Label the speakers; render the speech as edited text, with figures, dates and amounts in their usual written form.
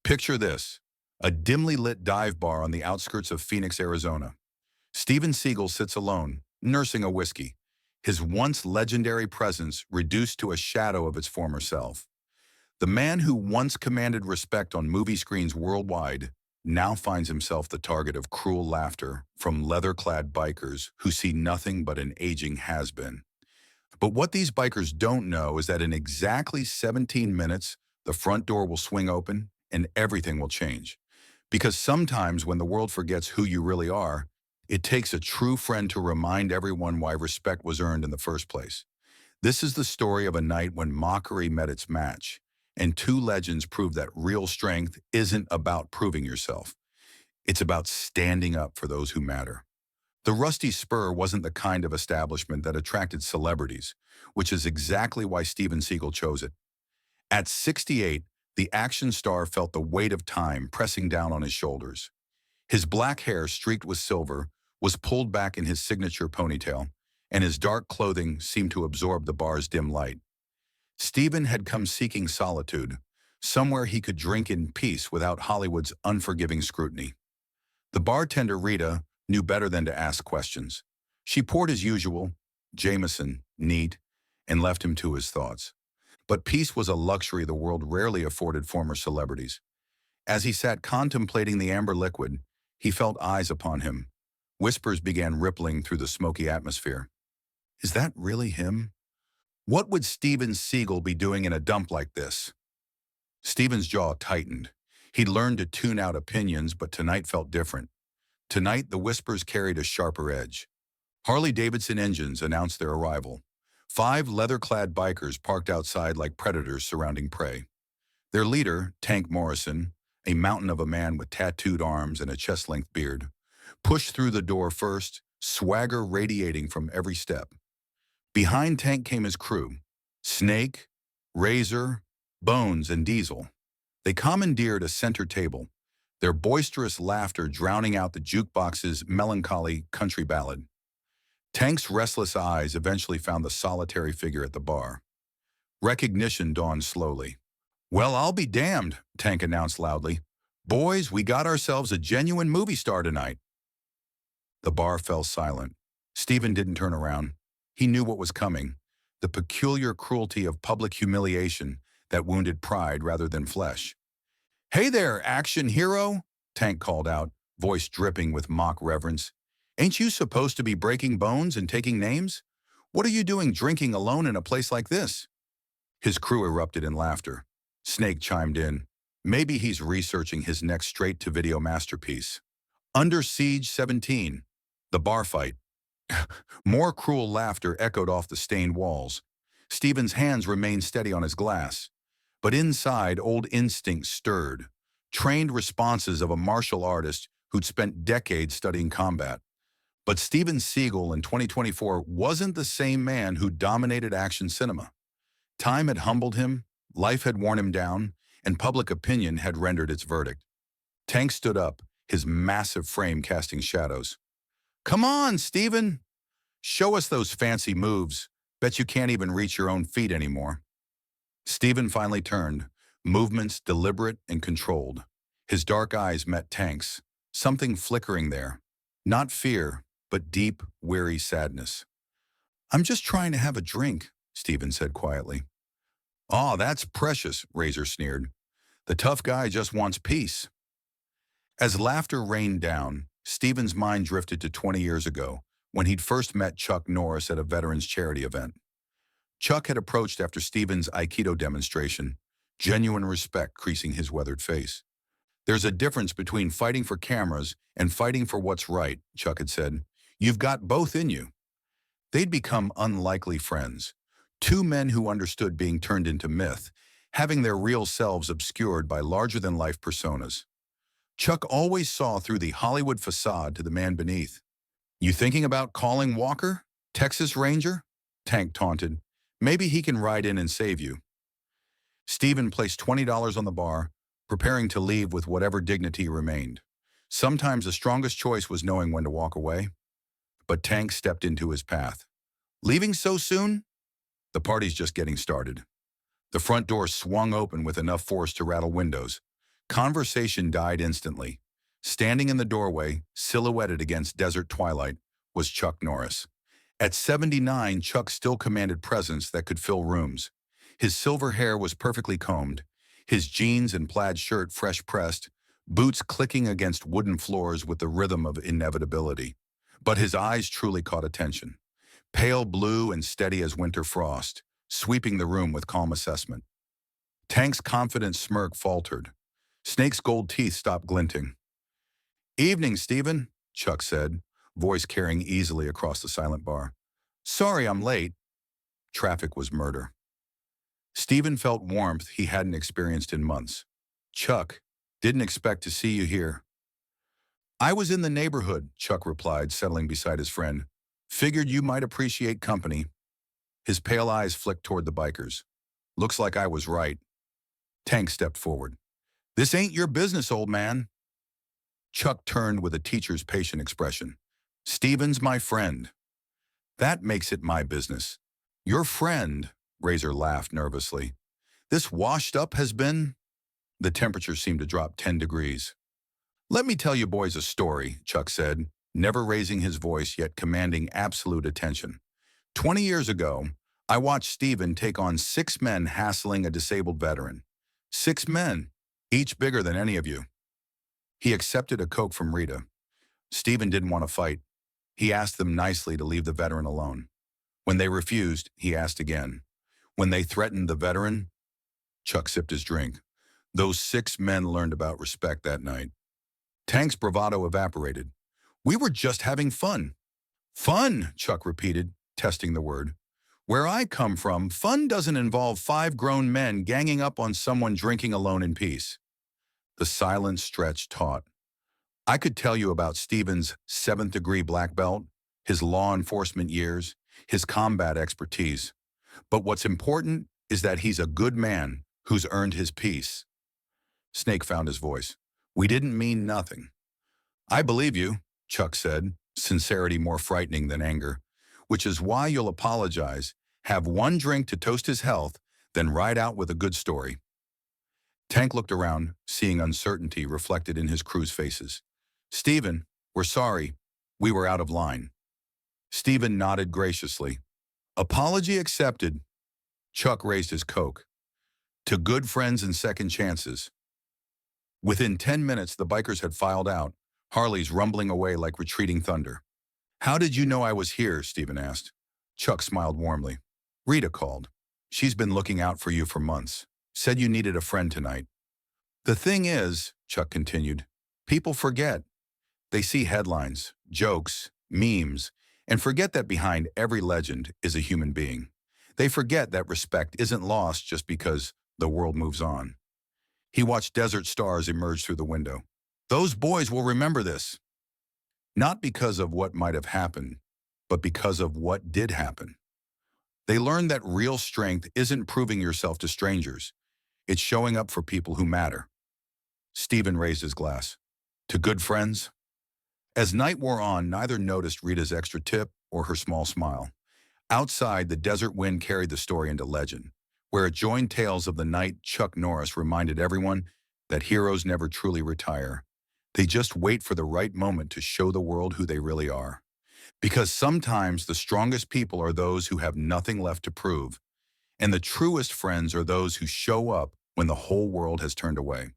Speaker 1: Picture this, a dimly lit dive bar on the outskirts of Phoenix, Arizona. Steven Seagal sits alone, nursing a whiskey, his once legendary presence reduced to a shadow of its former self. The man who once commanded respect on movie screens worldwide now finds himself the target of cruel laughter from leather-clad bikers who see nothing but an aging has-been. But what these bikers don't know is that in exactly 17 minutes, the front door will swing open and everything will change. Because sometimes when the world forgets who you really are, it takes a true friend to remind everyone why respect was earned in the first place. This is the story of a night when mockery met its match, and two legends prove that real strength isn't about proving yourself. It's about standing up for those who matter. The Rusty Spur wasn't the kind of establishment that attracted celebrities, which is exactly why Steven Seagal chose it. At 68, the action star felt the weight of time pressing down on his shoulders. His black hair, streaked with silver, was pulled back in his signature ponytail, and his dark clothing seemed to absorb the bar's dim light. Steven had come seeking solitude, somewhere he could drink in peace without Hollywood's unforgiving scrutiny. The bartender, Rita, knew better than to ask questions. She poured as usual, Jameson, neat, and left him to his thoughts. But peace was a luxury the world rarely afforded former celebrities. As he sat contemplating the amber liquid, he felt eyes upon him. Whispers began rippling through the smoky atmosphere. Is that really him? What would Steven Seagal be doing in a dump like this? Steven's jaw tightened. He'd learned to tune out opinions, but tonight felt different. Tonight, the whispers carried a sharper edge. Harley-Davidson engines announced their arrival. 5 leather-clad bikers parked outside like predators surrounding prey. Their leader, Tank Morrison, a mountain of a man with tattooed arms and a chest-length beard, pushed through the door first, swagger radiating from every step. Behind Tank came his crew, Snake, Razor, Bones, and Diesel. They commandeered a center table, their boisterous laughter drowning out the jukebox's melancholy country ballad. Tank's restless eyes eventually found the solitary figure at the bar. Recognition dawned slowly. "Well, I'll be damned," Tank announced loudly. "Boys, we got ourselves a genuine movie star tonight." The bar fell silent. Steven didn't turn around. He knew what was coming, the peculiar cruelty of public humiliation that wounded pride rather than flesh. "Hey there, action hero," Tank called out, voice dripping with mock reverence. "Ain't you supposed to be breaking bones and taking names? What are you doing drinking alone in a place like this?" His crew erupted in laughter. Snake chimed in. Maybe he's researching his next straight-to-video masterpiece. Under Siege 17, the bar fight. More cruel laughter echoed off the stained walls. Steven's hands remained steady on his glass. But inside, old instincts stirred, trained responses of a martial artist who'd spent decades studying combat. But Steven Seagal in 2024 wasn't the same man who dominated action cinema. Time had humbled him, life had worn him down, and public opinion had rendered its verdict. Tank stood up, his massive frame casting shadows. "Come on, Steven! Show us those fancy moves. Bet you can't even reach your own feet anymore." Steven finally turned, movements deliberate and controlled. His dark eyes met Tank's, something flickering there. Not fear, but deep, weary sadness. "I'm just trying to have a drink," Steven said quietly. "Aw, that's precious," Razor sneered. "The tough guy just wants peace." As laughter rained down, Steven's mind drifted to 20 years ago, when he'd first met Chucknorris at a veterans charity event. Chuck had approached after Steven's Aikido demonstration, genuine respect creasing his weathered face. "There's a difference between fighting for cameras and fighting for what's right," Chuck had said. "You've got both in you." They'd become unlikely friends, two men who understood being turned into myth, having their real selves obscured by larger-than-life personas. Chuck always saw through the Hollywood facade to the man beneath. "You thinking about calling Walker? Texas Ranger?" Tank taunted. "Maybe he can ride in and save you." Steven placed $20 on the bar, preparing to leave with whatever dignity remained. Sometimes the strongest choice was knowing when to walk away. But Tank stepped into his path. "Leaving so soon?" "The party's just getting started." The front door swung open with enough force to rattle windows. Conversation died instantly. Standing in the doorway, silhouetted against desert twilight, was Chuck Norris. At 79, Chuck still commanded presence that could fill rooms. His silver hair was perfectly combed, his jeans and plaid shirt fresh pressed, boots clicking against wooden floors with the rhythm of inevitability. But his eyes truly caught attention. Pale blue and steady as winter frost, sweeping the room with calm assessment. Tank's confident smirk faltered. Snake's gold teeth stopped glinting. "Evening, Stephen," Chuck said, voice carrying easily across the silent bar. "Sorry I'm late." Traffic was murder. Stephen felt warmth he hadn't experienced in months. "Chuck, didn't expect to see you here." "I was in the neighborhood," Chuck replied, settling beside his friend. "Figured you might appreciate company." His pale eyes flicked toward the bikers. "Looks like I was right." Tank stepped forward. "This ain't your business, old man." Chuck turned with a teacher's patient expression. "Stephen's my friend." "That makes it my business." "Your friend," Razor laughed nervously. "This washed up has been—" The temperature seemed to drop 10 degrees. "Let me tell you boys a story," Chuck said, never raising his voice yet commanding absolute attention. 20 years ago, I watched Stephen take on 6 men hassling a disabled veteran. 6 men, each bigger than any of you. He accepted a Coke from Rita. Stephen didn't want to fight. He asked them nicely to leave the veteran alone. When they refused, he asked again. When they threatened the veteran, Chuck sipped his drink. Those 6 men learned about respect that night. Tank's bravado evaporated. "We were just having fun." "Fun," Chuck repeated, testing the word. "Where I come from, fun doesn't involve 5 grown men ganging up on someone drinking alone in peace." The silence stretched taut. "I could tell you about Stephen's 7th-degree black belt, his law enforcement years, his combat expertise. But what's important is that he's a good man who's earned his peace." Snake found his voice. "We didn't mean nothing." "I believe you," Chuck said, sincerity more frightening than anger. "Which is why you'll apologize, have one drink to toast his health, then ride out with a good story." Tank looked around, seeing uncertainty reflected in his crew's faces. "Stephen, we're sorry. We were out of line." Stephen nodded graciously. "Apology accepted." Chuck raised his Coke. "To good friends and second chances." Within 10 minutes, the bikers had filed out, Harleys rumbling away like retreating thunder. "How did you know I was here?" Stephen asked. Chuck smiled warmly. "Rita called. She's been looking out for you for months. Said you needed a friend tonight." "The thing is," Chuck continued, "people forget. They see headlines, jokes, memes, and forget that behind every legend is a human being. They forget that respect isn't lost just because the world moves on." He watched desert stars emerge through the window. "Those boys will remember this. Not because of what might have happened, but because of what did happen. They learned that real strength isn't proving yourself to strangers. It's showing up for people who matter." Stephen raised his glass. "To good friends." As night wore on, neither noticed Rita's extra tip or her small smile. Outside, the desert wind carried the story into legend. Where it joined tales of the night, Chuck Norris reminded everyone that heroes never truly retire. They just wait for the right moment to show the world who they really are. Because sometimes the strongest people are those who have nothing left to prove, and the truest friends are those who show up when the whole world has turned away.